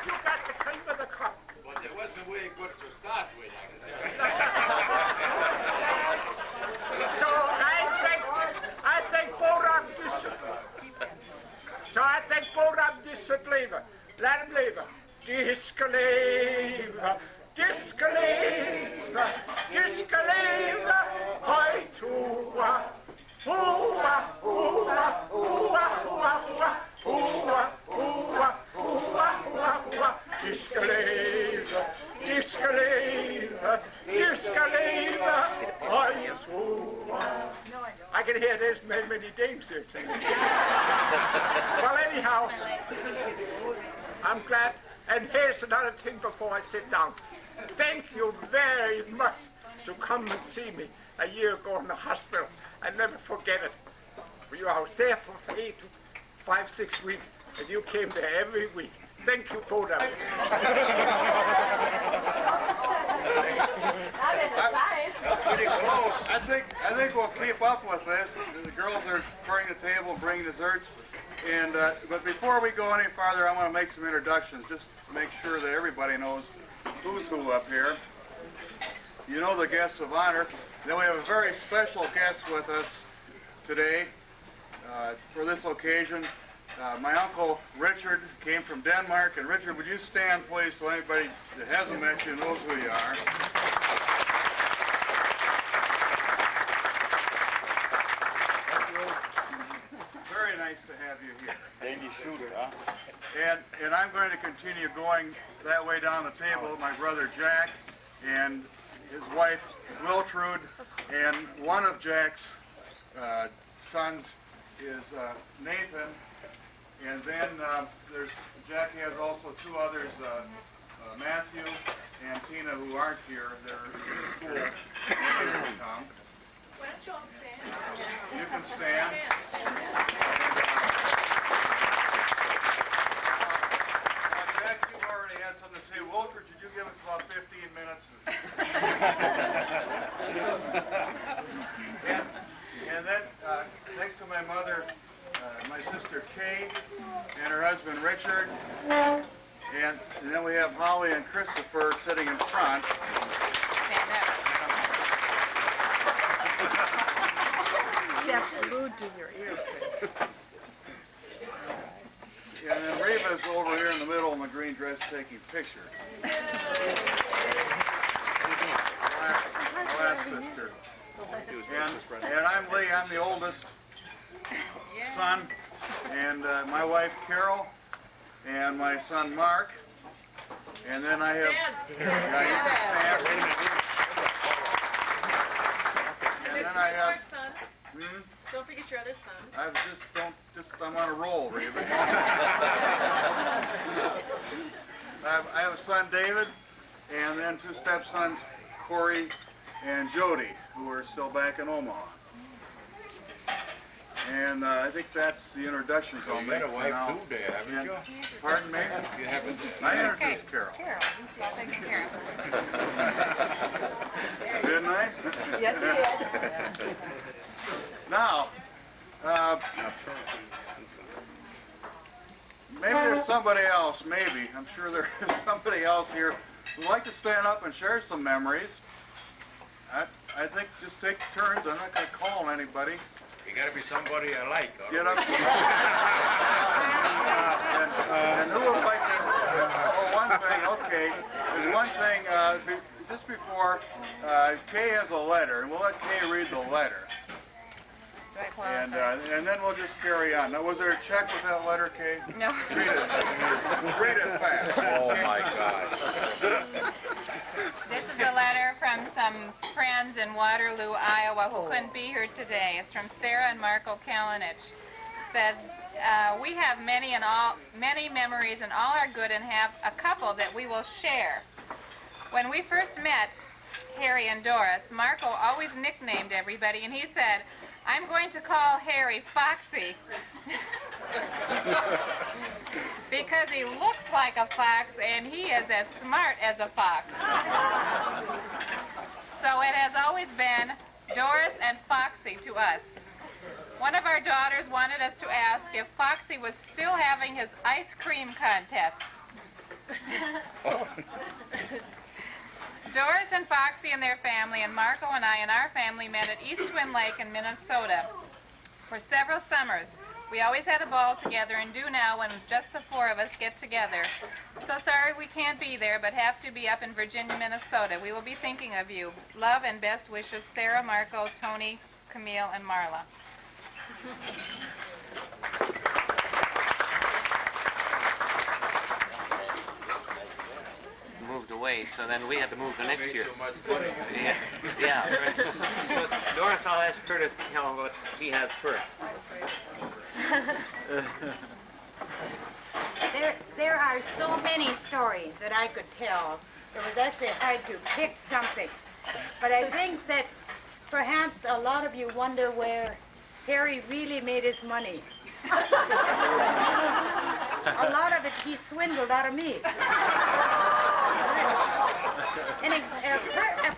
you got the cream of the crop. But there wasn't way good to start with. So I think both of you should. So I think both of you should leave her. Let him leave her. Disclaimer. Disclaimer. Disclaimer. Hoi tua. Hua, hua, hua, hua, hua. Hua, hua, hua, hua, hua. Disclaimer. Disclaimer. Disclaimer. Hoi tua. I can hear there's many dames here tonight. Well, anyhow, I'm glad. And here's another thing before I sit down. Thank you very much to come and see me a year ago in the hospital. I never forget it. I was there for 5-6 weeks, and you came there every week. Thank you, both of you. Pretty close. I think we'll keep up with this. The girls are clearing the table, bringing desserts. And but before we go any farther, I want to make some introductions, just to make sure that everybody knows who's who up here. You know the guests of honor. Then we have a very special guest with us today for this occasion. My uncle Richard came from Denmark. And Richard, would you stand, please, so anybody that hasn't met you knows who you are. Very nice to have you here. Danish shooter, huh? And I'm going to continue going that way down the table with my brother Jack and his wife Wiltrude, and one of Jack's sons is Nathan, and then Jack has also two others, Matthew and Tina, who aren't here. They're in school. Why don't you all stand? You can stand. Jack, you already had something to say. Wilford, could you give us about 15 minutes? and then next to my mother, my sister Kay, and her husband Richard. And then we have Holly and Christopher sitting in front. Stand up. That's glued to your ear. And then Reva's over here in the middle in the green dress taking pictures. Last sister. And I'm Lee, I'm the oldest son. And my wife Carol and my son Mark. And then I have... And then I have... Don't forget your other son. I'm on a roll, Reva. I have a son, David, and then two stepsons, Corey and Jody, who are still back in Omaha. And I think that's the introductions I'll make. You got a wife too there, haven't you? Pardon me? You haven't. I introduced Carol. Carol, it's all taken care of. Didn't I? Yes, you did. Now, maybe there's somebody else, maybe. I'm sure there is somebody else here who'd like to stand up and share some memories. I think just take turns. I'm not going to call on anybody. You got to be somebody I like. Get up. And who would like to... Oh, one thing, okay. There's one thing, just before, Kay has a letter, and we'll let Kay read the letter. And then we'll just carry on. Now, was there a check with that letter, Kay? No. Read it. Read it fast. Oh, my gosh. This is a letter from some friends in Waterloo, Iowa, who couldn't be here today. It's from Sarah and Marco Kalinich. It says, we have many memories and all are good, and have a couple that we will share. When we first met Harry and Doris, Marco always nicknamed everybody, and he said, I'm going to call Harry Foxy because he looks like a fox and he is as smart as a fox. So it has always been Doris and Foxy to us. One of our daughters wanted us to ask if Foxy was still having his ice cream contests. Doris and Foxy and their family, and Marco and I and our family met at East Twin Lake in Minnesota for several summers. We always had a ball together and do now when just the four of us get together. So sorry we can't be there, but have to be up in Virginia, Minnesota. We will be thinking of you. Love and best wishes, Sarah, Marco, Tony, Camille, and Marla. Moved away, so then we had to move the next Made year. so much money. Yeah, right. So Doris, I'll ask her to tell him what she has first. There are so many stories that I could tell. It was actually hard to pick something. But I think that perhaps a lot of you wonder where Harry really made his money. A lot of it he swindled out of me. And a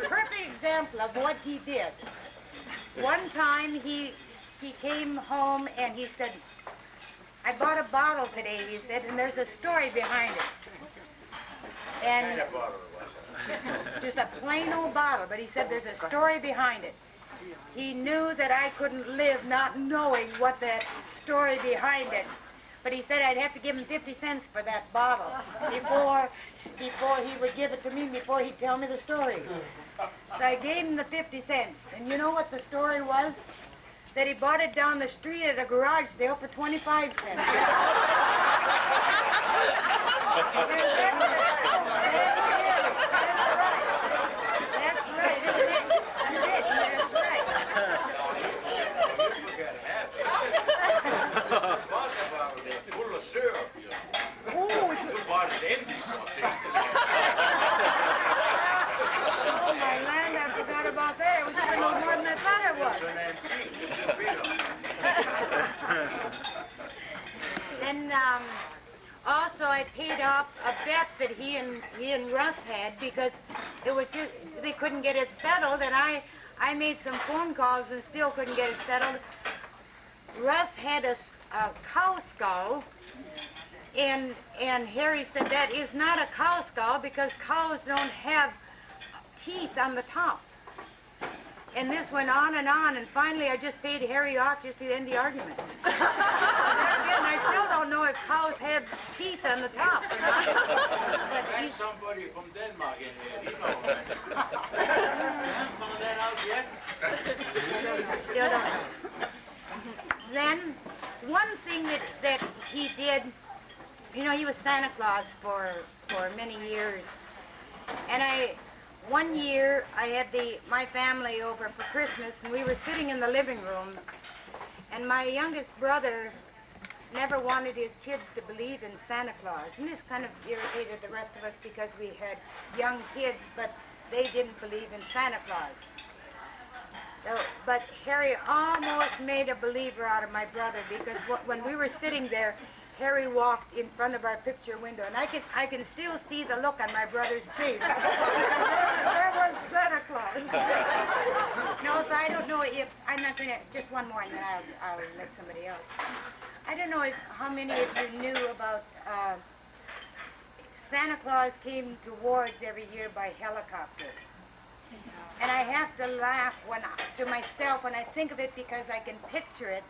perfect example of what he did. One time he came home and he said, I bought a bottle today, he said, and there's a story behind it. And just a plain old bottle, but he said there's a story behind it. He knew that I couldn't live not knowing what that story behind it. But he said I'd have to give him 50 cents for that bottle before he would give it to me, before he'd tell me the story. So I gave him the 50 cents. And you know what the story was? That he bought it down the street at a garage sale for 25 cents. That's right. You did. That's right. Full of syrup, you know. Ooh, You bought it empty for 60 cents. oh my land, I forgot about that. It was even more than I thought it was. Then also I paid off a bet that he and Russ had because it was just, they couldn't get it settled, and I made some phone calls and still couldn't get it settled. Russ had a cow skull, and Harry said that is not a cow skull because cows don't have teeth on the top. And this went on, and finally I just paid Harry off just to end the argument. And I still don't know if cows have teeth on the top or not. But There's somebody from Denmark in here. He knows that. Haven't found that out yet? still don't know. Then, one thing that he did, you know, he was Santa Claus for many years. And one year I had my family over for Christmas, and we were sitting in the living room, and my youngest brother never wanted his kids to believe in Santa Claus. And this kind of irritated the rest of us because we had young kids, but they didn't believe in Santa Claus. So, but Harry almost made a believer out of my brother because when we were sitting there, Harry walked in front of our picture window, and I can still see the look on my brother's face. There was Santa Claus. No, so I don't know if, I'm not going to, just one more and then I'll let somebody else. I don't know how many of you knew about Santa Claus came to Wards every year by helicopter. And I have to laugh to myself when I think of it because I can picture it.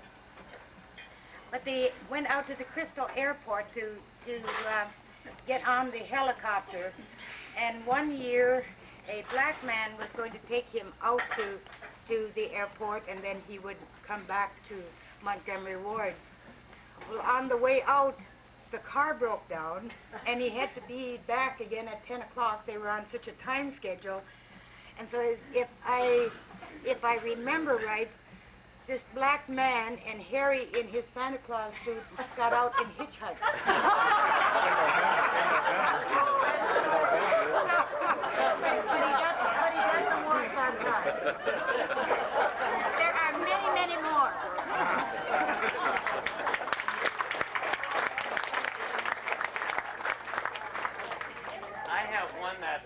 But they went out to the Crystal Airport to get on the helicopter. And one year, a black man was going to take him out to the airport, and then he would come back to Montgomery Wards. Well, on the way out, the car broke down, and he had to be back again at 10 o'clock. They were on such a time schedule. And so if I remember right, this black man and Harry in his Santa Claus suit got out and hitchhiked. But he got the words on time. There are many, many more. I have one that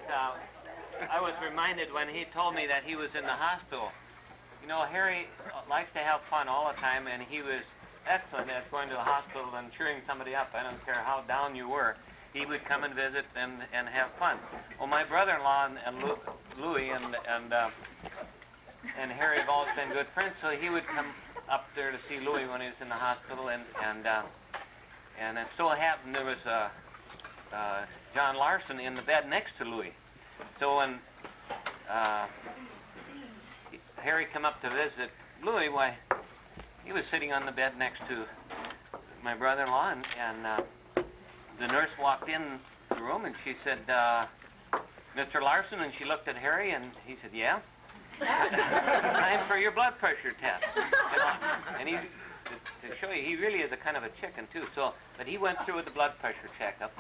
I was reminded when he told me that he was in the hospital. You know, Harry likes to have fun all the time, and he was excellent at going to the hospital and cheering somebody up. I don't care how down you were. he would come and visit and have fun. Well, my brother-in-law and Louis and Harry have always been good friends, so he would come up there to see Louis when he was in the hospital, and it so happened there was John Larson in the bed next to Louis. So when Harry come up to visit Louis, why, he was sitting on the bed next to my brother-in-law, and the nurse walked in the room, and she said, Mr. Larson, and she looked at Harry, and he said, yeah? Time for your blood pressure test. And he, to show you, he really is a kind of a chicken, too. So, but he went through with the blood pressure checkup,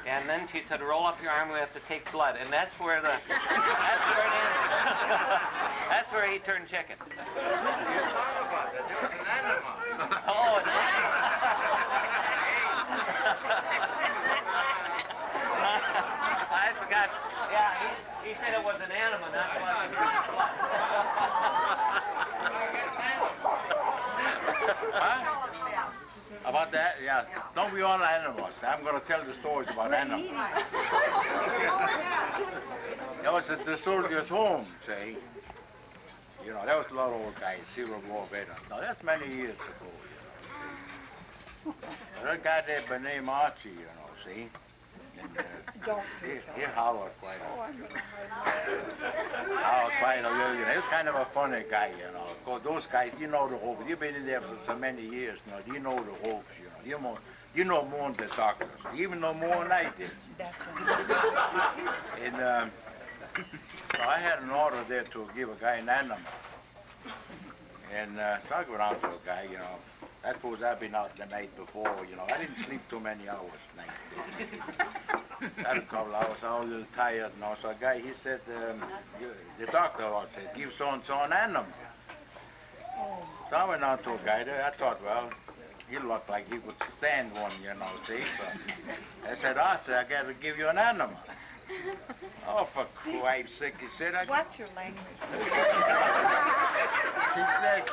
and then she said, roll up your arm, we have to take blood. And that's where it ended. That's where he turned chicken. You talk about that. There was an animal. Oh, an animal. I forgot. Yeah, he said it was an animal, not blood. Huh? About that? Yeah. Don't be all animals. I'm going to tell the stories about animals. That was at the soldier's home, see? You know, that was a lot of old guys, Civil War veterans. Now, that's many years ago, you know. That guy there by name Archie, you know, see? And he hollered quite a little. You know, he was kind of a funny guy, you know. Of course, those guys, you know the ropes. You've been in there for so many years, you know. You know the ropes, you know. You know more than the doctors. You even know more than I did. And so I had an order there to give a guy an animal. And so I go down to a guy, you know. I suppose I've been out the night before, you know. I didn't sleep too many hours night. I had a couple hours, I was a little tired, you know. So a guy, he said, the doctor said, give so-and-so an animal. So I went down to a guy there. I thought, well, he looked like he could stand one, you know, see? So I said, I got to give you an animal. Oh, for Christ's sake, he said. What's your language? She said,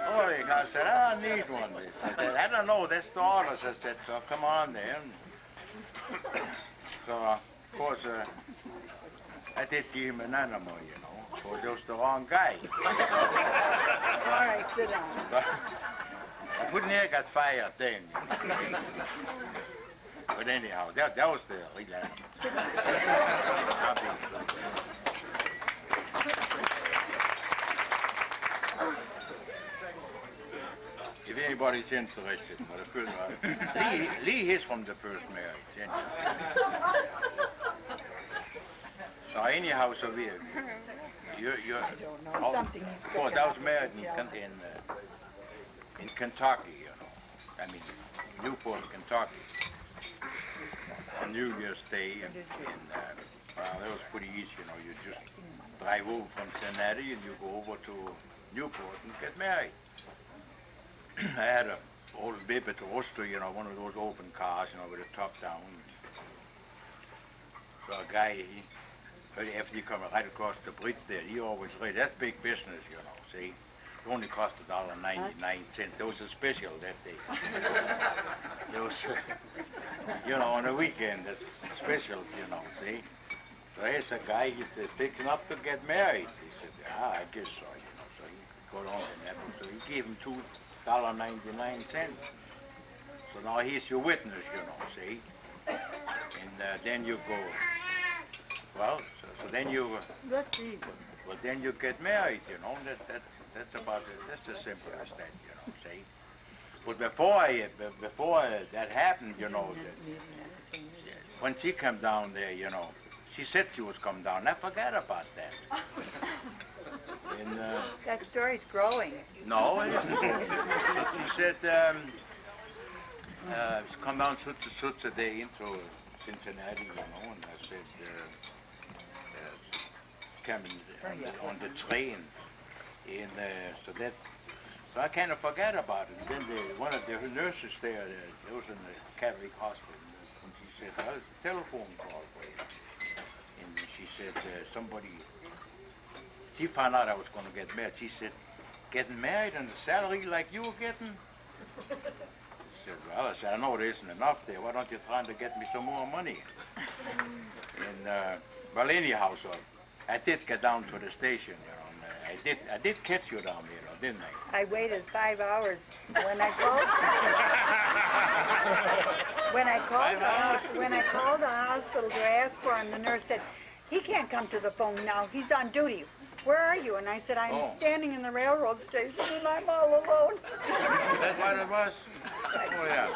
oh, I said, I don't need one. I said, I don't know, that's the orders. I said, so come on then. So, of course, I did give him an animal, you know. Of course, it was the wrong guy. All right, sit down. But I wouldn't have got fired then. But anyhow, that was the real animal. If anybody's interested, but the first, Lee is from the first marriage. Anyhow. So anyhow, so you're I don't know. Something he's of course, I was married in Kentucky, you know. I mean, Newport, Kentucky. On New Year's Day, and well, that was pretty easy, you know. You just drive over from Cincinnati and you go over to Newport and get married. I had a old baby to Worcester, you know, one of those open cars, you know, with the top down. So a guy, after you come right across the bridge there, he always read, that's big business, you know, see? It only cost $1.99. There was a special that day. There was, you know, on the weekend, that's specials, you know, see? So here's a guy, he said, fixing up to get married. He said, I guess so, you know. So he got on and that. So he gave him $2.99. So now he's your witness, you know, see? And then you go, well, so then you, well, then you get married, you know. That's about it. That's as simple as that, you know, see? But before that happened, you know, when she came down there, you know, she said she was coming down. I forgot about that. And, That story's growing. no, it isn't. She said, she come down such a day into Cincinnati, you know, and I said, coming on the train. And so I kind of forgot about it. And then one of the nurses there, it was in the Catholic hospital, and she said, well, it's a telephone call for you. And she said, she found out I was going to get married. She said, getting married on the salary like you were getting? said, well, I said, I know there isn't enough there. Why don't you try to get me some more money? And, well, anyhow, so I did get down to the station, you know. And, I did catch you down there, though, didn't I? I waited 5 hours. When I called, when I called the hospital to ask for him, the nurse said, he can't come to the phone now. He's on duty. Where are you? And I said, I'm standing in the railroad station and I'm all alone. That's what it was? Oh, yeah.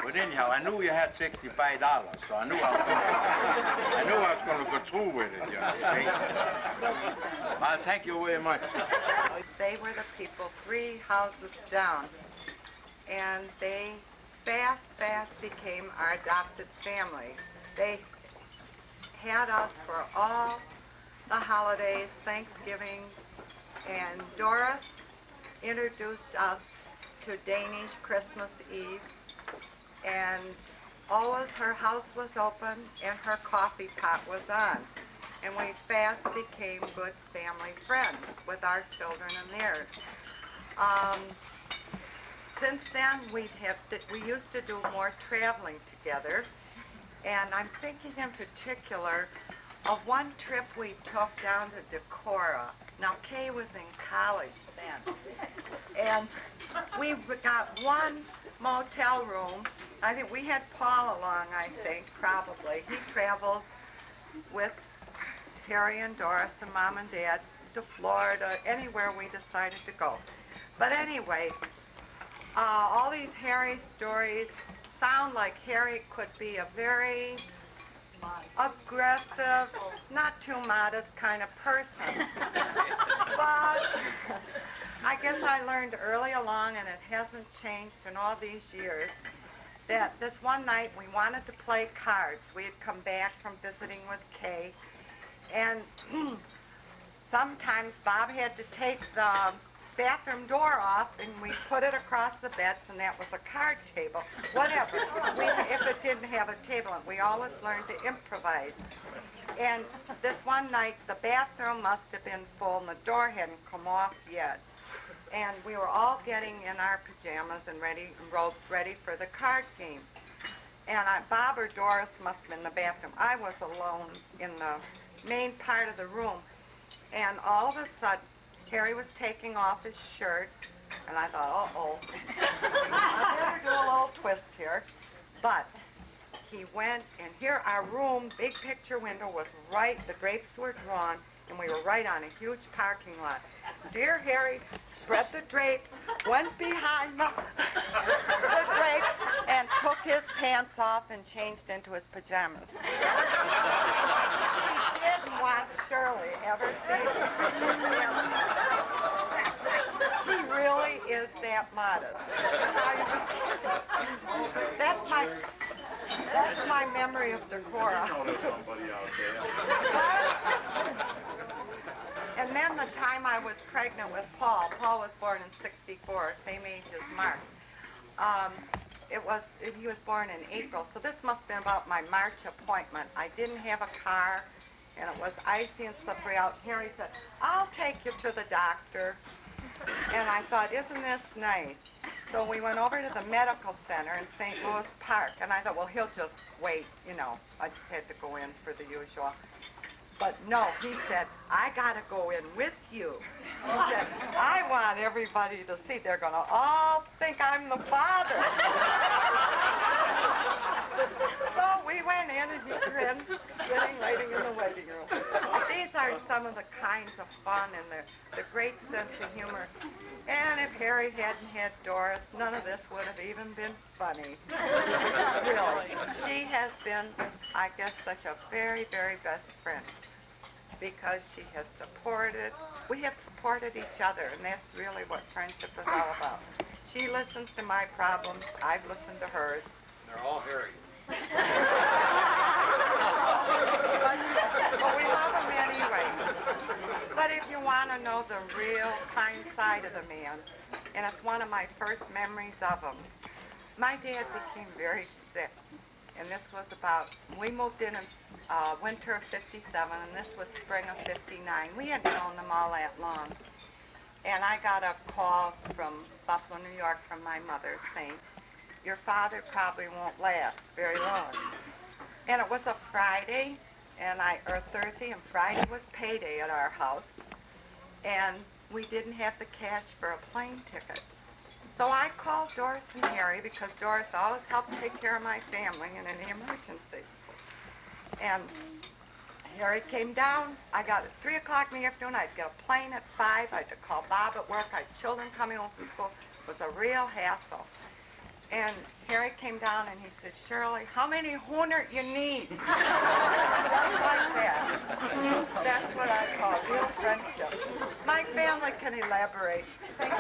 But anyhow, I knew you had $65, so I knew I was going to go through with it, you know. See? Well, thank you very much. They were the people 3 houses down, and they fast became our adopted family. They had us for all the holidays, Thanksgiving, and Doris introduced us to Danish Christmas Eve, and always her house was open and her coffee pot was on, and we fast became good family friends with our children and theirs. Since then, we used to do more traveling together, and I'm thinking in particular of one trip we took down to Decorah. Now, Kay was in college then, and we got one motel room. I think we had Paul along, I think, probably. He traveled with Harry and Doris and Mom and Dad to Florida, anywhere we decided to go. But anyway, all these Harry stories sound like Harry could be a very aggressive, not too modest kind of person. But I guess I learned early along, and it hasn't changed in all these years, that this one night we wanted to play cards. We had come back from visiting with Kay, and sometimes Bob had to take the bathroom door off, and we put it across the beds, and that was a card table. Whatever, if it didn't have a table, and we always learned to improvise. And this one night, the bathroom must have been full, and the door hadn't come off yet. And we were all getting in our pajamas and robes ready for the card game. And Bob or Doris must have been in the bathroom. I was alone in the main part of the room. And all of a sudden, Harry was taking off his shirt, and I thought, uh-oh, I better do a little twist here. But he went, and here our room, big picture window was right, the drapes were drawn, and we were right on a huge parking lot. Dear Harry spread the drapes, went behind the drapes, and took his pants off and changed into his pajamas. He didn't want Shirley ever see him. He really is that modest. That's my memory of Decorah. And then the time I was pregnant with Paul was born in '64, same age as Mark. He was born in April, so this must have been about my March appointment. I didn't have a car, and it was icy and slippery out. Harry said, I'll take you to the doctor. And I thought, isn't this nice? So we went over to the medical center in St. Louis Park, and I thought, well, he'll just wait, you know. I just had to go in for the usual. But no, he said, I got to go in with you. He said, I want everybody to see. They're going to all think I'm the father. So we went in, and he grinned, sitting, waiting in the waiting room. These are some of the kinds of fun and the great sense of humor. And if Harry hadn't had Doris, none of this would have even been funny. Really. She has been, I guess, such a very, very best friend, because she has we have supported each other, and that's really what friendship is all about. She listens to my problems, I've listened to hers. They're all Harry. But we love him anyway. But if you want to know the real kind side of the man, and it's one of my first memories of him, my dad became very sick. And this was we moved in winter of '57, and this was spring of '59. We hadn't known them all that long. and I got a call from Buffalo, New York, from my mother saying, your father probably won't last very long. And it was a Friday, or Thursday, and Friday was payday at our house, and we didn't have the cash for a plane ticket. So I called Doris and Harry, because Doris always helped take care of my family in any emergency. And Harry came down. I got at 3 o'clock in the afternoon. I'd get a plane at 5. I had to call Bob at work. I had children coming home from school. It was a real hassle. And Harry came down and he said, Shirley, how many hooner you need? Just like that. That's what I call real friendship. My family can elaborate. Thank you.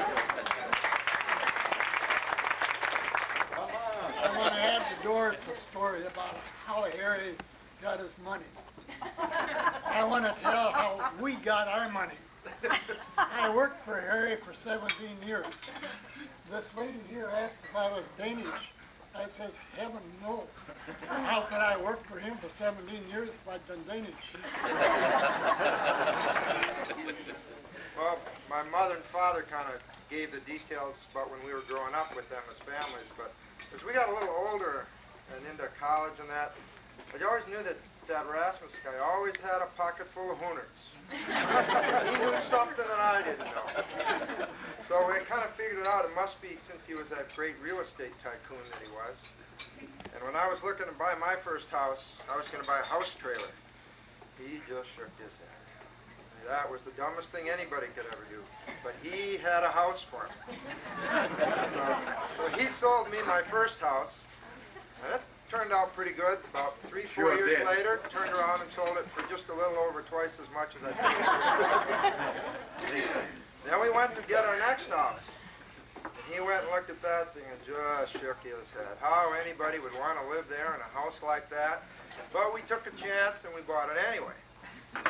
I want to add to Doris a story about how Harry got his money. I want to tell how we got our money. I worked for Harry for 17 years. This lady here asked if I was Danish. I says, heaven no. How could I work for him for 17 years if I'd been Danish? Well, my mother and father kind of gave the details about when we were growing up with them as families, but as we got a little older and into college and that, I always knew that Rasmus guy always had a pocket full of hooners. He knew something that I didn't know. So we kind of figured it out. It must be since he was that great real estate tycoon that he was. And when I was looking to buy my first house, I was going to buy a house trailer. He just shook his head. That was the dumbest thing anybody could ever do. But he had a house for me. So he sold me my first house. And it turned out pretty good. About 3-4 years later, turned around and sold it for just a little over twice as much as I paid. Then we went to get our next house. And he went and looked at that thing and just shook his head. How anybody would want to live there in a house like that. But we took a chance and we bought it anyway. And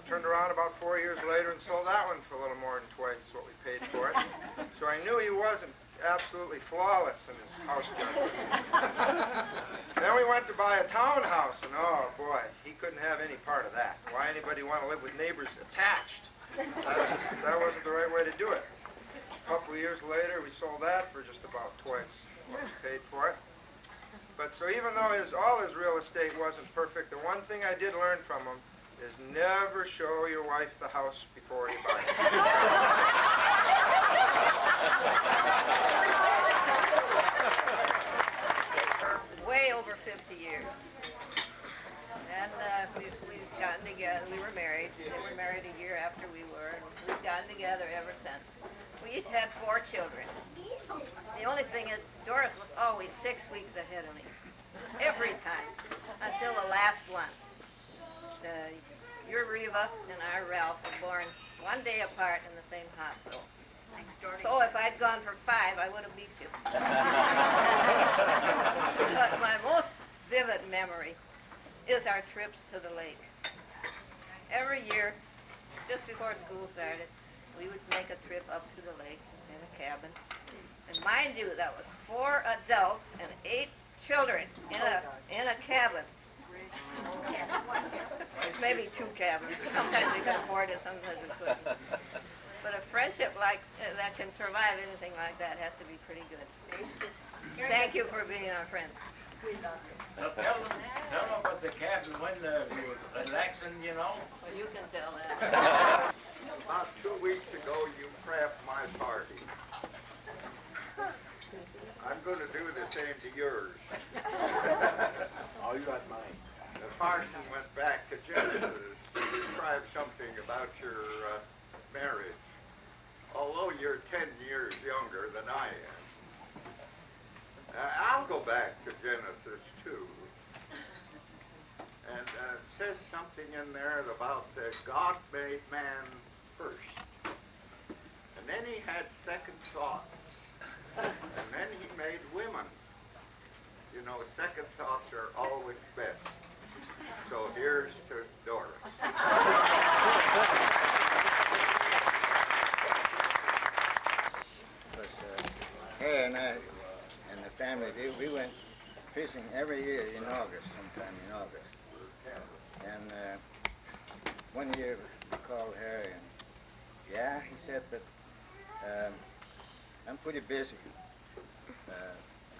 turned around about 4 years later and sold that one for a little more than twice what we paid for it. So I knew he wasn't absolutely flawless in his house judgment. Then we went to buy a townhouse, and oh boy, he couldn't have any part of that. Why anybody want to live with neighbors attached? That wasn't the right way to do it. A couple of years later, we sold that for just about twice what we paid for it. But so even though all his real estate wasn't perfect, the one thing I did learn from him is never show your wife the house before you buy it. Way over 50 years. And we've gotten together. We were married. They were married a year after we were, and we've gotten together ever since. We each had 4 children. The only thing is, Doris was always 6 weeks ahead of me. Every time. Until the last one. Your Reva and our Ralph were born one day apart in the same hospital. So if I'd gone for 5, I would have beat you. But my most vivid memory is our trips to the lake. Every year, just before school started, we would make a trip up to the lake in a cabin. And mind you, that was 4 adults and 8 children in a cabin. Maybe 2 cabins. Sometimes we could afford it, sometimes we couldn't. But a friendship like that can survive anything like that has to be pretty good. Thank you for being our friends. Now tell them about the cabin when you were relaxing, you know. Well, you can tell that. About 2 weeks ago, you crapped my party. I'm going to do the same to yours. Oh, you got mine. The parson went back to Genesis to describe something about your marriage. Although you're 10 years younger than I am. I'll go back to Genesis too. And it says something in there about God made man first. And then he had second thoughts. And then he made women. You know, second thoughts are always best. So here's to Doris. Hey, and I and the family, we went fishing every year in August, sometime in August. And one year we called Harry and Yeah, he said, but I'm pretty busy.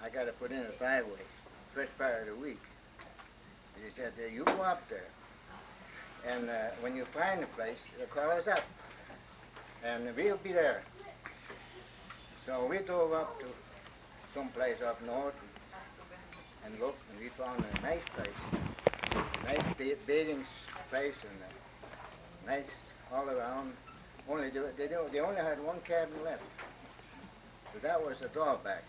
I got to put in a driveway first part of the week. And he said, you go up there, and when you find the place, call us up, and we'll be there. So we drove up to some place up north and looked, and we found a nice place, nice bathing place, and nice all around. Only they only had one cabin left, so that was a drawback.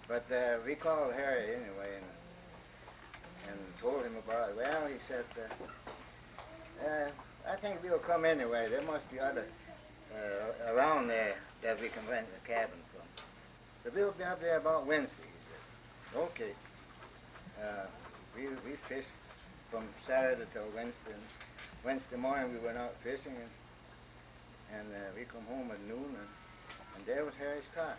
But we called Harry anyway and told him about it. Well, he said, I think we'll come anyway. There must be other around there that we can rent a cabin from. So we'll be up there about Wednesday, he said. Okay. We fished from Saturday till Wednesday. And Wednesday morning we went out fishing, and we come home at noon, and there was Harry's car.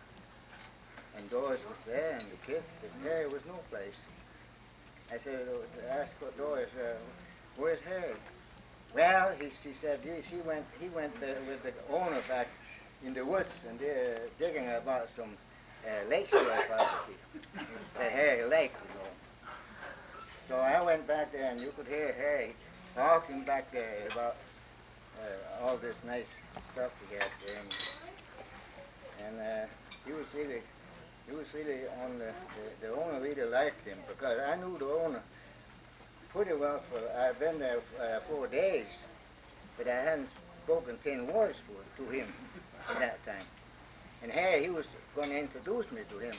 And Doris was there, and the kids, but Harry was no place. I said, I asked Doris, where's Harry? Well, she said he went with the owner back in the woods, and they're digging about some lakeshore property, the Harry Lake, you know. So I went back there, and you could hear Harry talking back there about all this nice stuff he had there, and he was really on the owner really liked him, because I knew the owner pretty well. I've been there 4 days, but I hadn't spoken 10 words to him at that time. And Harry, he was going to introduce me to him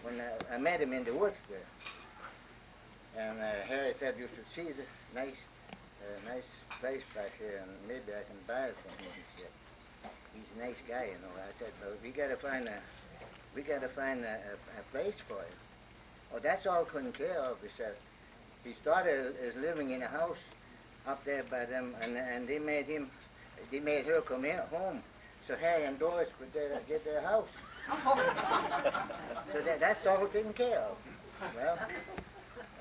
when I met him in the woods there. And Harry said, you should see this nice place back here, and maybe I can buy it from him. He said, he's a nice guy, you know. I said, well, we got to find a place for him. Oh, that's all couldn't care of, he said. He started as living in a house up there by them, and they made her come in home, so Harry and Doris could get their house. So that's all taken care of. Well,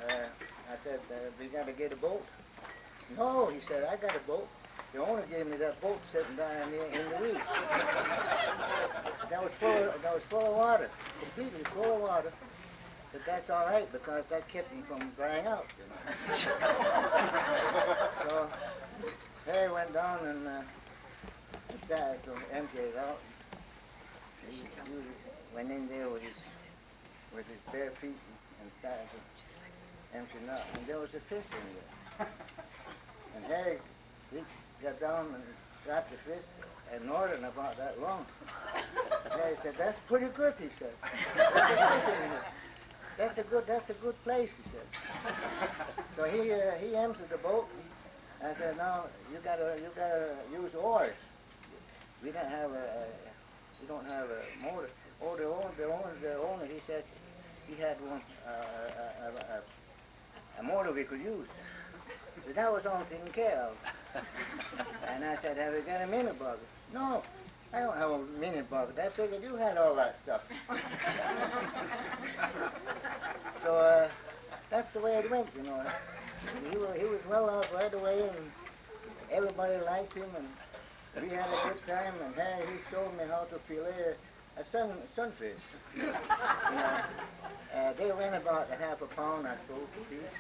I said, we got to get a boat. No, he said, I got a boat. The owner gave me that boat sitting down in the reef. That was full of water, completely full of water. But that's all right, because that kept him from drying out, you know. So Harry went down and started to empty it out. He went in there with his bare feet and started to empty it out. And there was a fish in there. And Harry, he got down and dropped the fish, and northern about that long. And Harry said, that's pretty good, he said. There's a fish in here. That's a good place, he said. So he emptied the boat. I said, now you gotta use oars. We don't have a motor. Oh, the owner, he said he had one a motor we could use. So that was all taken care of. And I said, have you got a minute bucket? No. I don't have a minute bucket. I figured you had all that stuff. So that's the way it went, you know. He was well out right away, and everybody liked him, and we had a good time. And Harry, he showed me how to fillet a sunfish. You know, they went about half a pound, I suppose, a piece.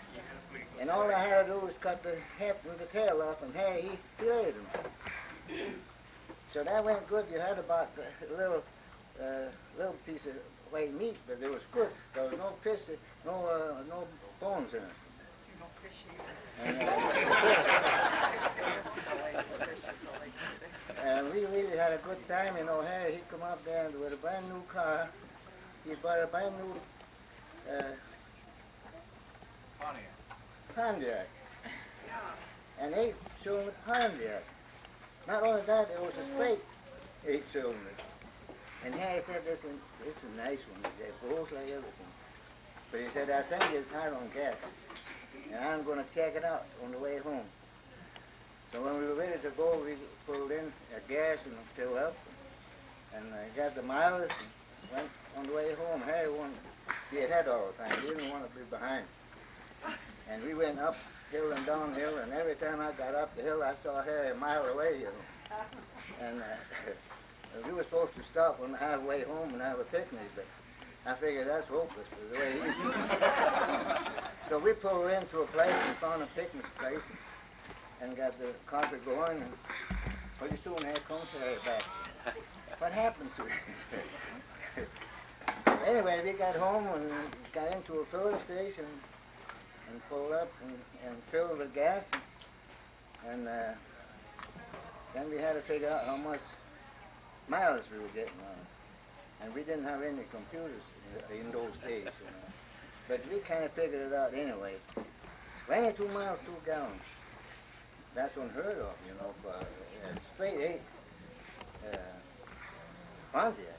And all I had to do was cut the head and the tail off, and Harry, he filleted them. So that went good. You had about a little piece of white meat, but it was good. There was no fish, no bones in it. No fish either. And we really had a good time. You know, Harry, he'd come up there with a brand new car. He bought a brand new Pontiac. And 8-cylinder Pontiac. Not only that, it was a straight 8-cylinder. And Harry said, this is a nice one. It goes like everything. But he said, I think it's hot on gas. And I'm going to check it out on the way home. So when we were ready to go, we pulled in a gas and filled up. And got the mileage and went on the way home. Harry wanted to be ahead all the time. He didn't want to be behind. And we went up hill and downhill, and every time I got up the hill, I saw Harry a mile away, you know. And we were supposed to stop on the halfway home and have a picnic, but I figured that's hopeless for the way he's. So we pulled into a place and found a picnic place and got the concert going, and pretty soon here comes Harry back. What happened to him? Anyway, we got home and got into a filling station and pulled up and filled with gas, and then we had to figure out how much miles we were getting on. And we didn't have any computers in those days, you know. But we kind of figured it out anyway. 22 miles, 2 gallons. That's unheard of, you know, for straight 8 Pontiac.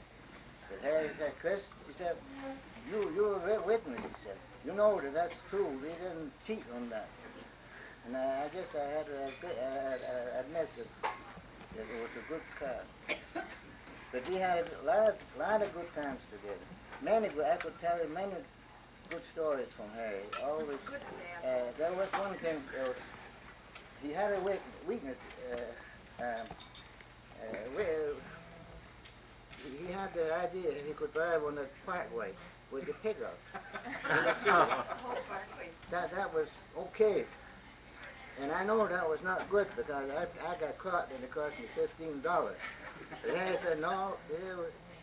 But Harry said, Chris, he said, you're a witness, he said. You know that that's true. We didn't cheat on that. And I guess I had to admit that it was a good car. But we had a lot of good times together. I could tell you many good stories from Harry. Always. There was one thing. He had a weakness. He had the idea he could drive on the parkway with the pickup. That was okay. And I know that was not good because I got caught and it cost me $15. But Harry said, no,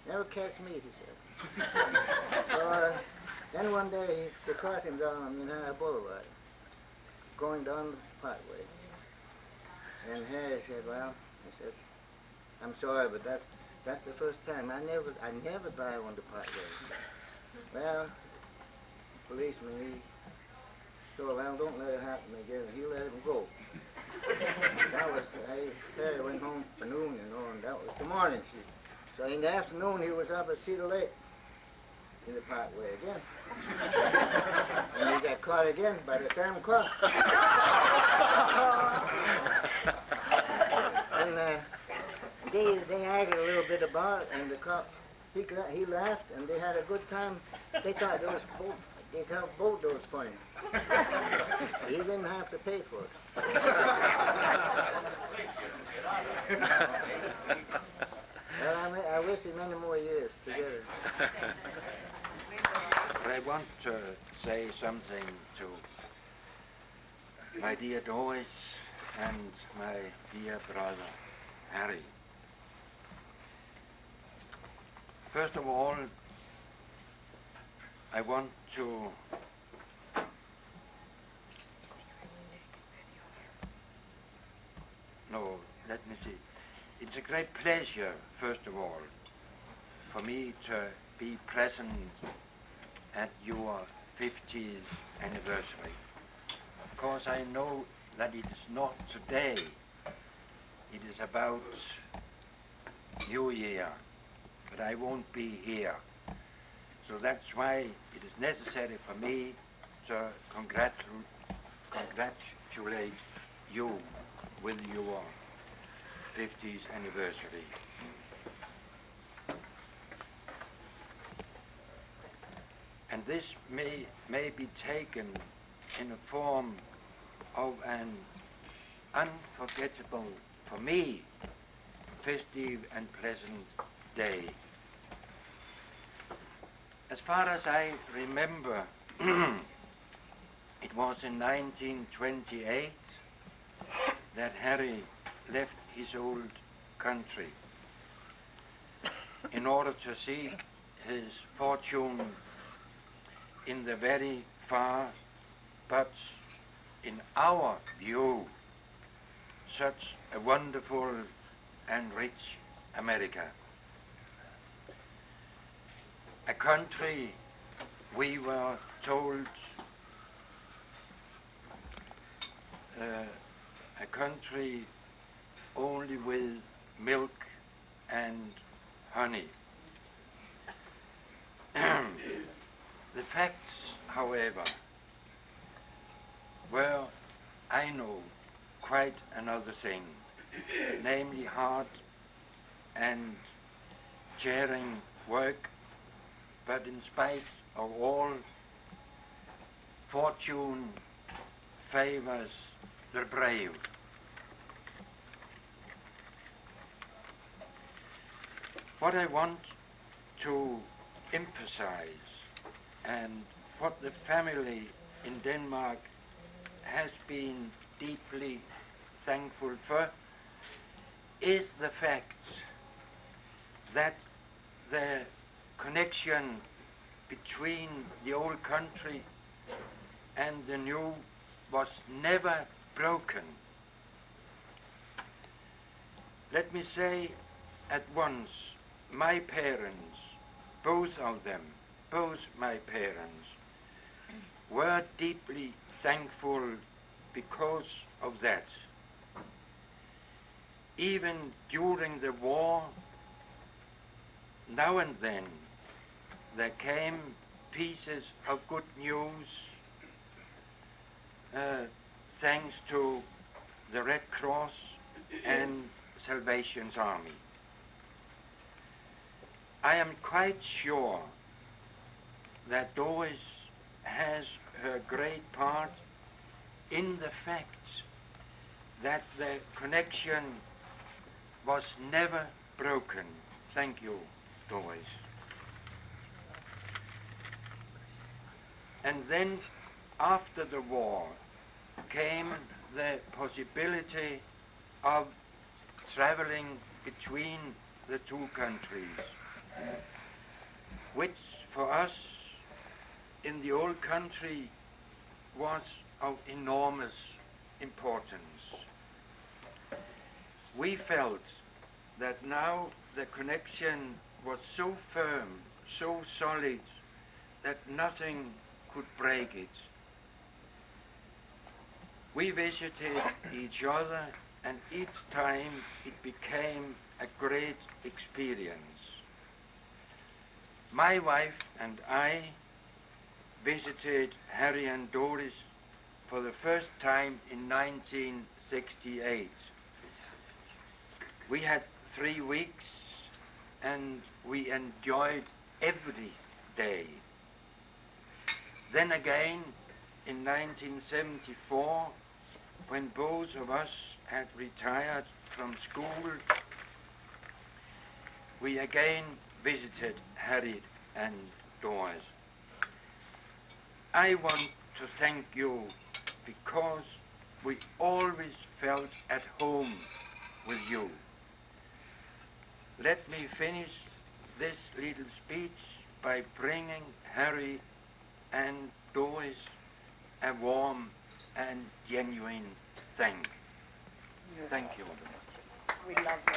never catch me, he said. So then one day they caught him down on United Boulevard, going down the parkway. And Harry said, well, he said, I'm sorry, but that's the first time. I never drive on the parkway. Well, policeman, well, don't let it happen again. He let him go. Harry went home for noon, you know, and that was the morning shift. So in the afternoon, he was up at Cedar Lake in the parkway again. And he got caught again by the same cop. And they argued a little bit about it, and the cop, he laughed, and they had a good time. They thought both those funny. He didn't have to pay for it. Well, I wish him many more years together. I want to say something to my dear Doris and my dear brother Harry. First of all, I want to let me see. It's a great pleasure, first of all, for me to be present at your 50th anniversary. Of course, I know that it is not today. It is about New Year, but I won't be here. So that's why it is necessary for me to congratulate you with your 50th anniversary. And this may be taken in a form of an unforgettable, for me, festive and pleasant day. As far as I remember, it was in 1928 that Harry left his old country in order to seek his fortune in the very far, but in our view, such a wonderful and rich America. A country, we were told, a country only with milk and honey. The facts, however, were, I know, quite another thing, namely hard and caring work, but in spite of all, fortune favors the brave. What I want to emphasize, and what the family in Denmark has been deeply thankful for, is the fact that the connection between the old country and the new was never broken. Let me say at once, my parents, both of them, both my parents, were deeply thankful because of that. Even during the war, now and then, there came pieces of good news thanks to the Red Cross and Salvation's Army. I am quite sure that Doris has her great part in the fact that the connection was never broken. Thank you, Doris. And then, after the war, came the possibility of traveling between the two countries, which for us in the old country was of enormous importance. We felt that now the connection was so firm, so solid, that nothing could break it. We visited each other, and each time it became a great experience. My wife and I visited Harry and Doris for the first time in 1968. We had 3 weeks and we enjoyed every day. Then again, in 1974, when both of us had retired from school, we again visited Harry and Doris. I want to thank you because we always felt at home with you. Let me finish this little speech by bringing Harry and Doris a warm and genuine thank. Thank you. We love you.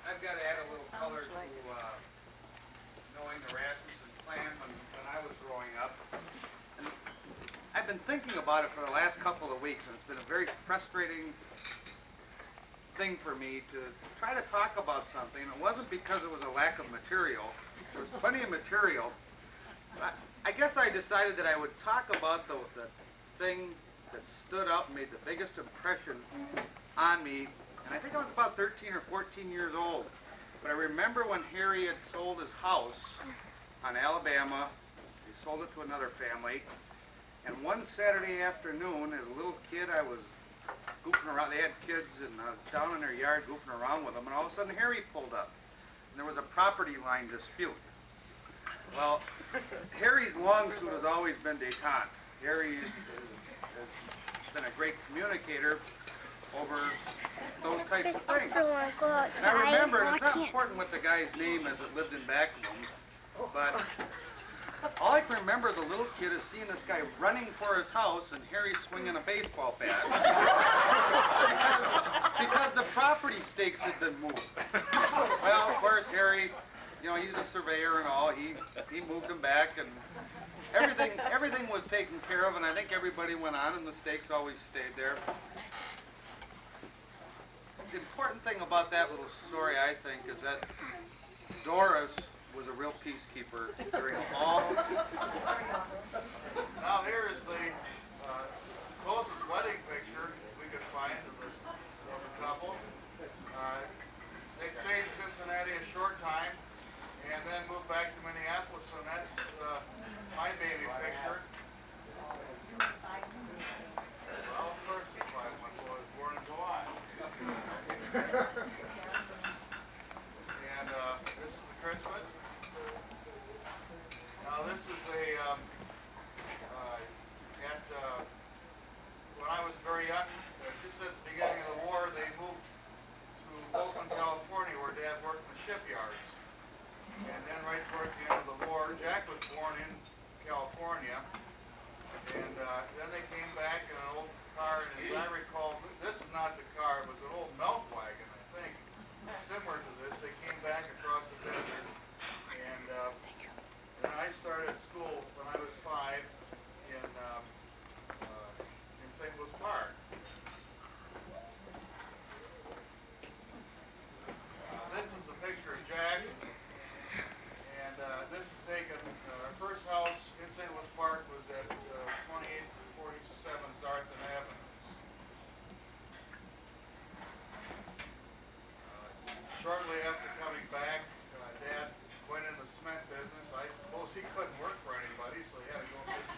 I've got to add a little color to knowing the Rasmussen clan when I was growing up. And I've been thinking about it for the last couple of weeks, and it's been a very frustrating thing for me to try to talk about something. It wasn't because it was a lack of material. There was plenty of material. I guess I decided that I would talk about the thing that stood out and made the biggest impression on me. And I think I was about 13 or 14 years old. But I remember when Harry had sold his house on Alabama. He sold it to another family. And one Saturday afternoon, as a little kid, I was goofing around. They had kids, and I was down in their yard goofing around with them. And all of a sudden, Harry pulled up. And there was a property line dispute. Well, Harry's long suit has always been détente. Harry has been a great communicator over those types of things. And I remember, and it's not important what the guy's name is that lived in back of him, but all I can remember as a little kid is seeing this guy running for his house and Harry swinging a baseball bat. because the property stakes had been moved. Well, of course, Harry, you know, he's a surveyor and all. He moved them back, and everything was taken care of, and I think everybody went on, and the stakes always stayed there. The important thing about that little story, I think, is that Doris was a real peacekeeper during all. Now here is the closest at the beginning of the war, they moved to Oakland, California, where Dad worked in the shipyards. And then right towards the end of the war, Jack was born in California. And then they came back in an old car, and as I recall, this is not the car, it was an old milk wagon, I think. Similar to this, they came back across the desert. And then I started school when I was 5 in St. Louis Park. This is a picture of Jack, and this is taken, our first house in St. Louis Park was at 2847 Zarthan Avenue. Shortly after coming back, Dad went in the cement business. I suppose he couldn't work for anybody, so he had to go visit.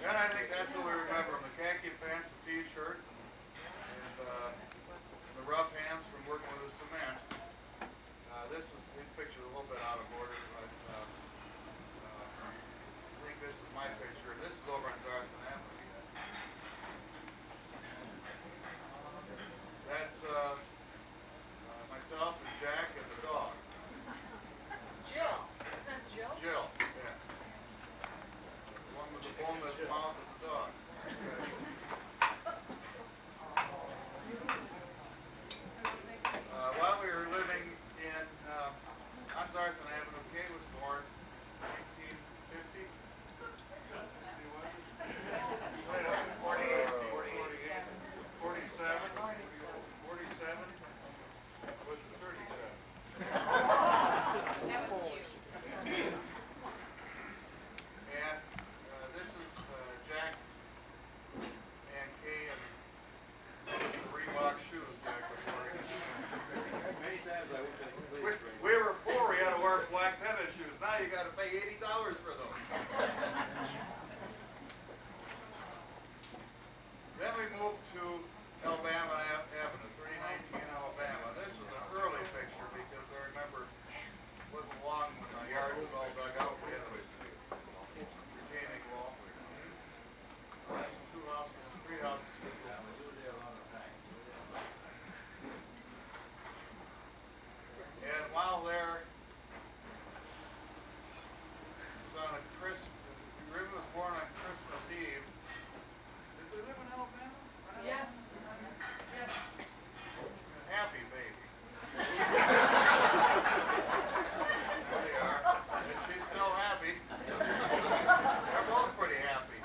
And I think that's what we remember him, the khaki pants, the t-shirt, and the rough hands from working with the cement. This picture is a little bit out of order, but I think this is my picture. This is over on Zarthan Avenue. That's myself and Jack and the dog. Jill. Isn't that Jill? Jill, yes. The one with the boneless mouth is the dog. While we were living on Zarthan Avenue, Kay was born in 1950. 47, was it 37? And this is Jack and Kay and the Reebok shoes Jack was wearing. We were poor, we had to wear black tennis shoes. Now you got to pay $80 for those. Then we moved to Alabama Avenue, 319 Alabama. This was an early picture because I remember it wasn't long when the yard was all dug out. We had a retaining wall. Two houses, 3 houses. And while there, it was on a Riven was born on Christmas Eve. Did they live in Alabama? Yes. Yes. Happy baby. There they are. And she's still happy. They're both pretty happy.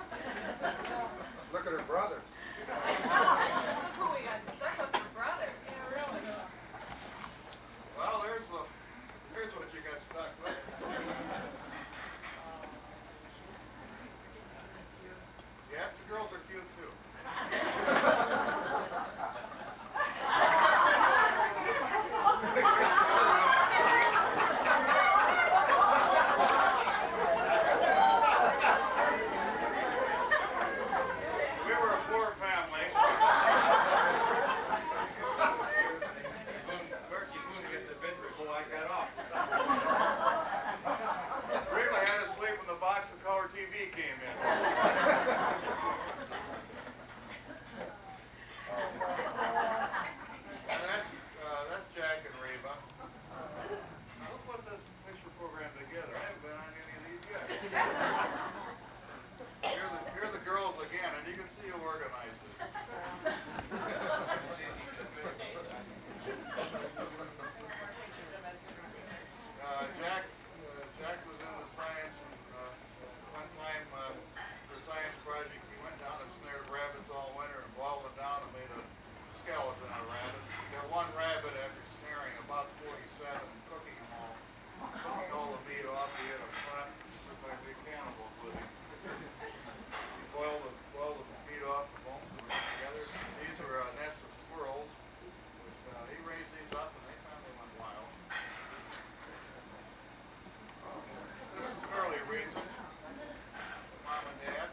Look at her brothers. Who we got stuck with her brother. Yeah, really. Well, here's what you got stuck with. Yes, the girls are cute too. We were a poor family. Mercy couldn't get the bed before I got off. Reba had to sleep when the box of color TV came in. And that's Jack and Reba. We'll put this picture program together. I haven't been on any of these yet. Here are the girls again, and you can see who organized this. Jack was in the science, and one time for a science project, he went down and snared rabbits all winter and boiled them down and made a skeleton of rabbits. He got one rabbit after snaring about 47 and cooking them all. Cooking all the meat off, he had a flat, looked like big cannibals with him. He boiled the meat off, the bones put them together. These were nests of squirrels. But, he raised these up and they finally went wild. This is fairly recent. Mom and Dad.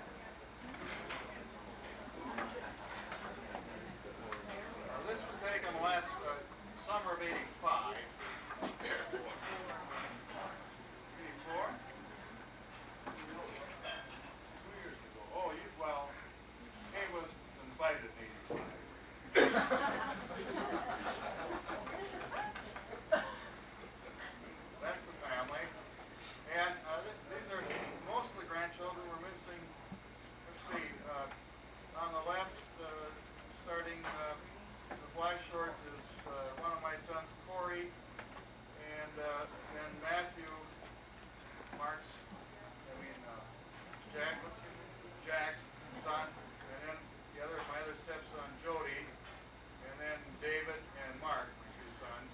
This was taken last summer of '85. shorts is one of my sons, Corey, and then Matthew, Jack's son, and then my other stepson, Jody, and then David and Mark, my two sons,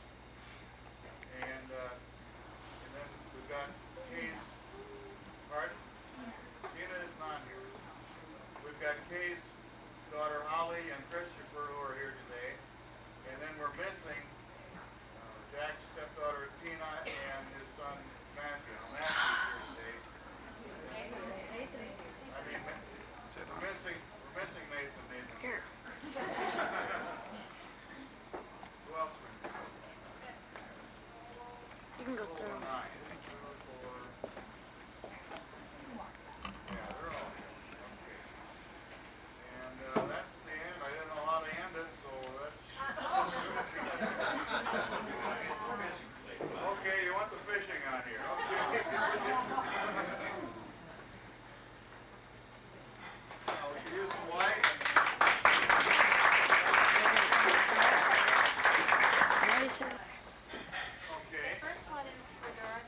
and then we've got Kay's, pardon? Tina is not here. We've got Kay's daughter Holly and Christopher who are here today, and then we're missing Jack's stepdaughter Tina and his son Matthew. Now, Matthew's here today. We're missing Nathan. Here. Who else are we missing? You can go through. 9. Yeah, they're all here. Okay. And that's the end. I didn't know how to end it, so that's... Okay, you want the fishing on here. Okay. We can use some light. Okay. First one is for Doris.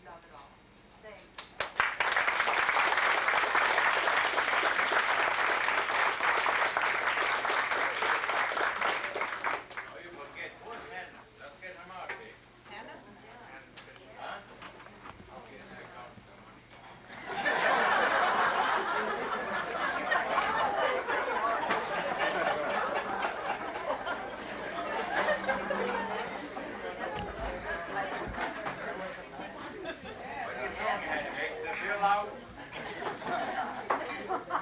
love it all. Thanks.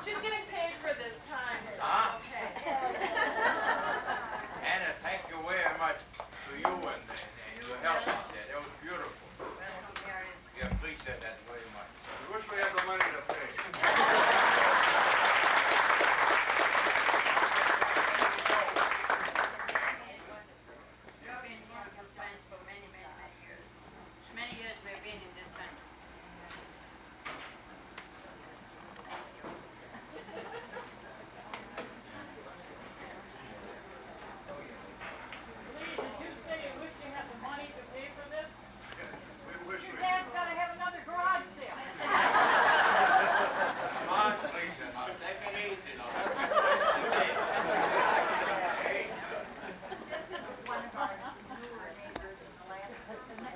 She's getting paid for this time. So Huh? okay. Anna, thank you very much to you and your help on that. That was beautiful. Yeah, appreciate that very much. We wish we had the money to pay. We've been friends for many, many, many years. Many years we've been in this country. Lee, did you say you wish you had the money to pay for this? We wish Your we dad's got to have another garage sale. Come on, Lisa, now take it easy now. Hey. This is one of our newer neighbors in the last,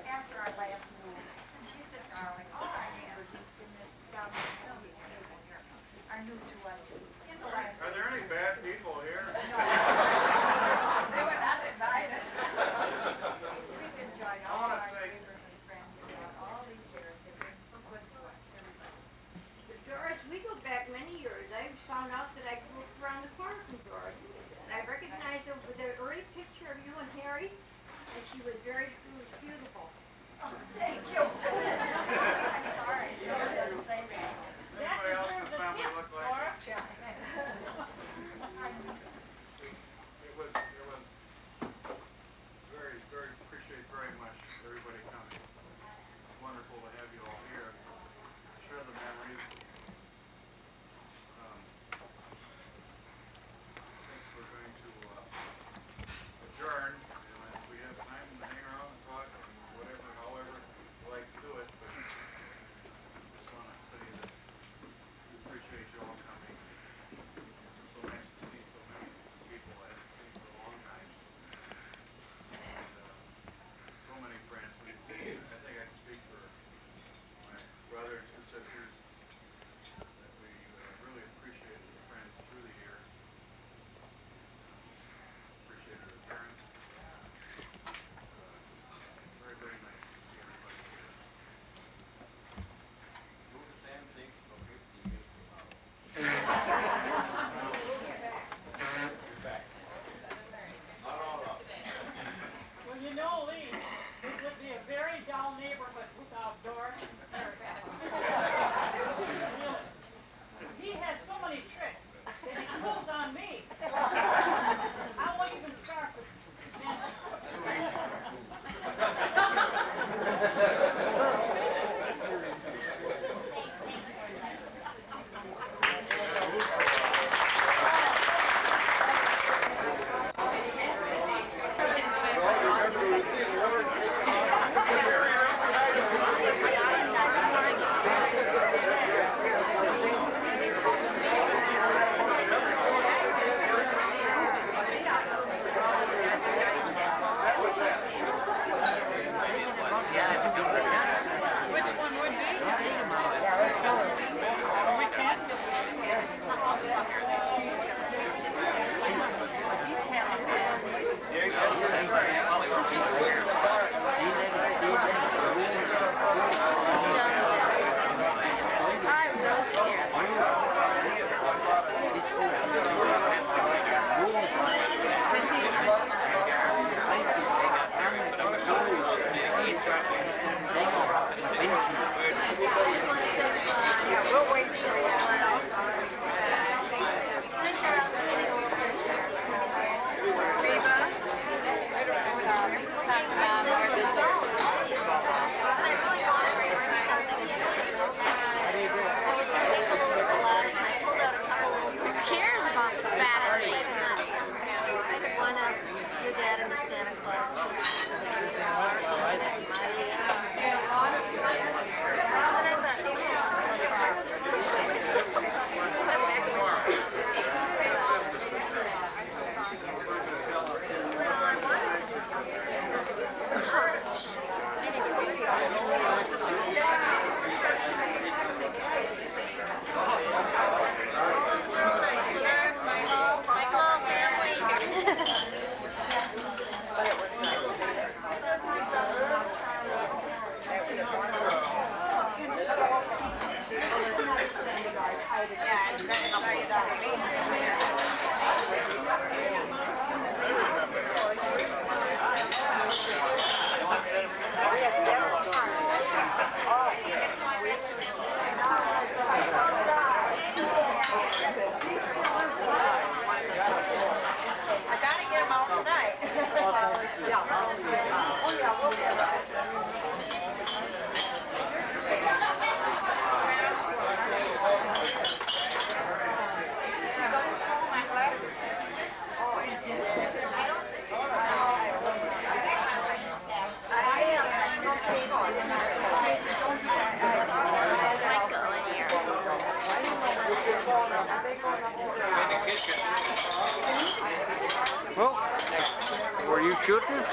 after our last move. And she's a darling. All our neighbors in this down the hill here are new to us. In the last. Are there any bad people here? They were not invited. We've enjoyed all our neighbors and friends throughout all these years. They've been so good to us, everybody. Doris, we go back many years. I found out that I grew up around the corner from Doris. And I recognized the early picture of you and Harry. And she was beautiful. Thank you. I'm sorry. Doesn't say that. Anybody else in the family look like Laura? It was very, very, appreciate very much everybody coming. It's wonderful to have you all here. Share the memories. I think we're going to adjourn, and if we have time to hang around and talk, and whatever, however you like to do it, but I just want to say that we appreciate you all coming. It's so nice to see so many people I haven't seen for a long time. And so many friends. I think I can speak for my brother and two sisters that we really appreciated the friends through the years. Appreciated our parents. Very, very nice to see everybody here. Do the same thing for 50 years from now. You're back. Not all of them. Well, you know, Lee, it would be a very dull neighborhood without Doris and Erica. Really. He has so many tricks that he pulls on me. I won't even start with Santa Claus. shooting?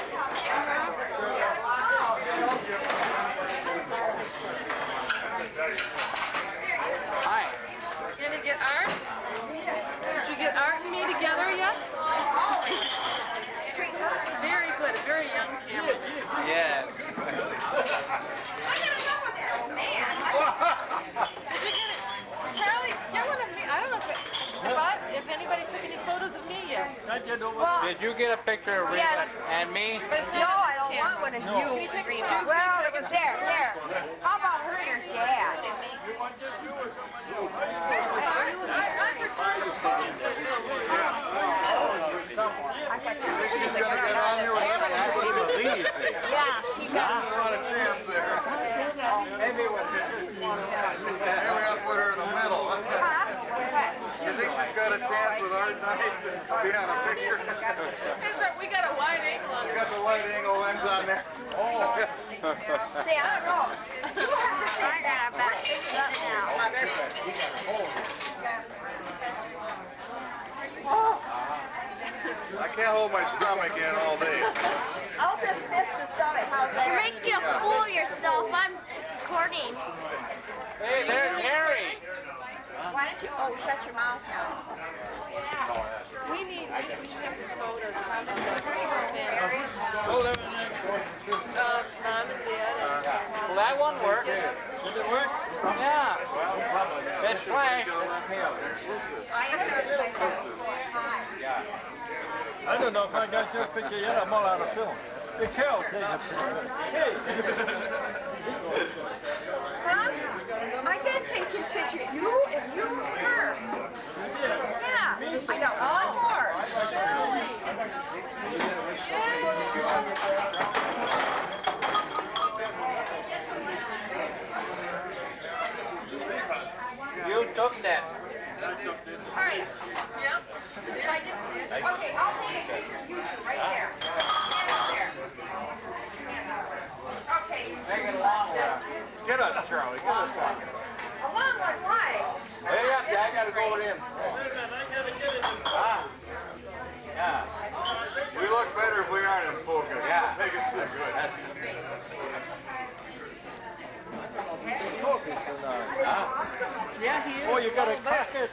Hi. Did you get Art? Did you get Art and me together yet? Very good, a very young camera. Yeah. Did you get it? Charlie, get one of me. I don't know if anybody took any photos of me yet. Did you get a picture of Rita and me? No, I don't want one of you. Can you take a Well, it was there. How about her and her dad? I got two pictures. She's gonna get on here with Yeah, she got a lot of chance there. Maybe we gotta put her in the middle. You think she's got a chance with our night to be on a picture? We got a wide angle on We got the wide angle lens on there. Oh. See, I don't know. I got about fixed up now. I can't hold my stomach in all day. I'll just miss the stomach. How's that? You're making a fool of yourself. I'm recording. Hey, there's Harry. Why don't you, shut your mouth now. We should have some photos. Mom and Dad. Well, that one worked. Did it work? Yeah. That's flash. Yeah. I don't know if I got your picture yet. I'm all out of film. Hey, Carol, take a picture. Hey! Huh? I can't take his picture. You and her. Yeah. I got one more. You took that. All right. Yeah. Did I just? Okay, I'll take a picture of you two right there. Stand up there. Okay. Make it a long one. Get us, Charlie. Get us one. A long one, why? Hey, I gotta go with him. Yeah. We look better if we aren't in focus. Yeah. Make it too good. Yeah, he is. Oh, you got a pocket. I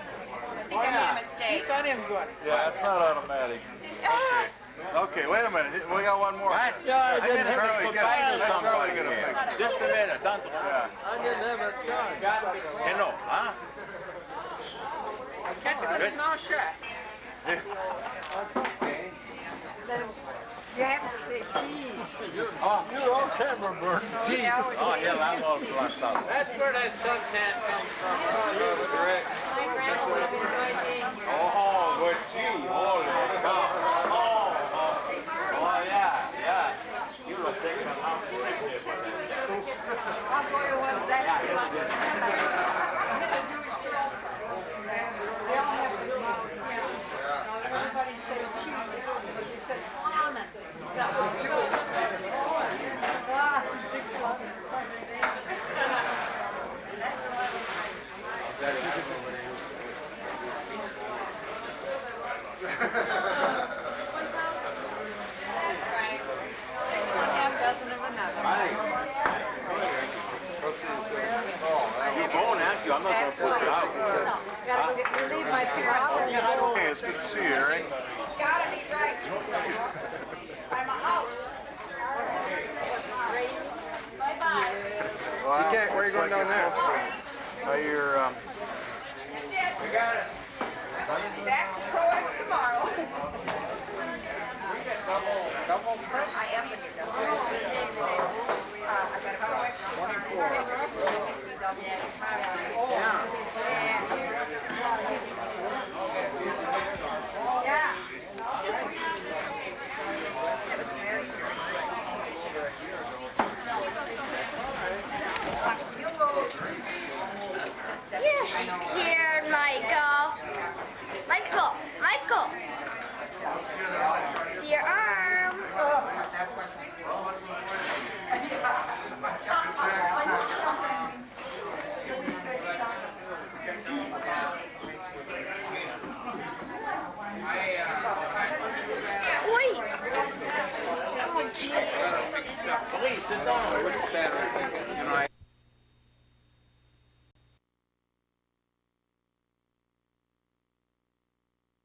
think I made a mistake. Got him good. Yeah, it's not automatic. Okay. Okay, wait a minute. We got one more. What? Yeah, I I didn't didn't have Charlie it. get Let it. Charlie get a picture. Just a minute. Don't. Yeah. I didn't have it done. You know, huh? Catch it with his mouth shut. You have to say cheese. Oh, You're all camera burn. gee. Oh, yeah, I'm all lost up. That's where that suntan comes from. That's correct. My grandma would have enjoyed being here. Oh, but gee, holy cow. Oh, yeah. You look big on how to live for that. I'll go to one of that. Everybody said cheese, but they said almond. That was Jewish. Big fluff. Half dozen of another. Keep on after you. I'm not going to put it out. No, gotta go get, leave my parents. Hey, it's good to see you, Eric. Gotta be right. I'm out. Bye-bye. Well, You can't- where are you going down there? You're, We got it. Back to Croats tomorrow. Double. I am with you. I gotta go. 24. Yeah. You're scared, Michael. Michael. See your arm. Please sit down. You know,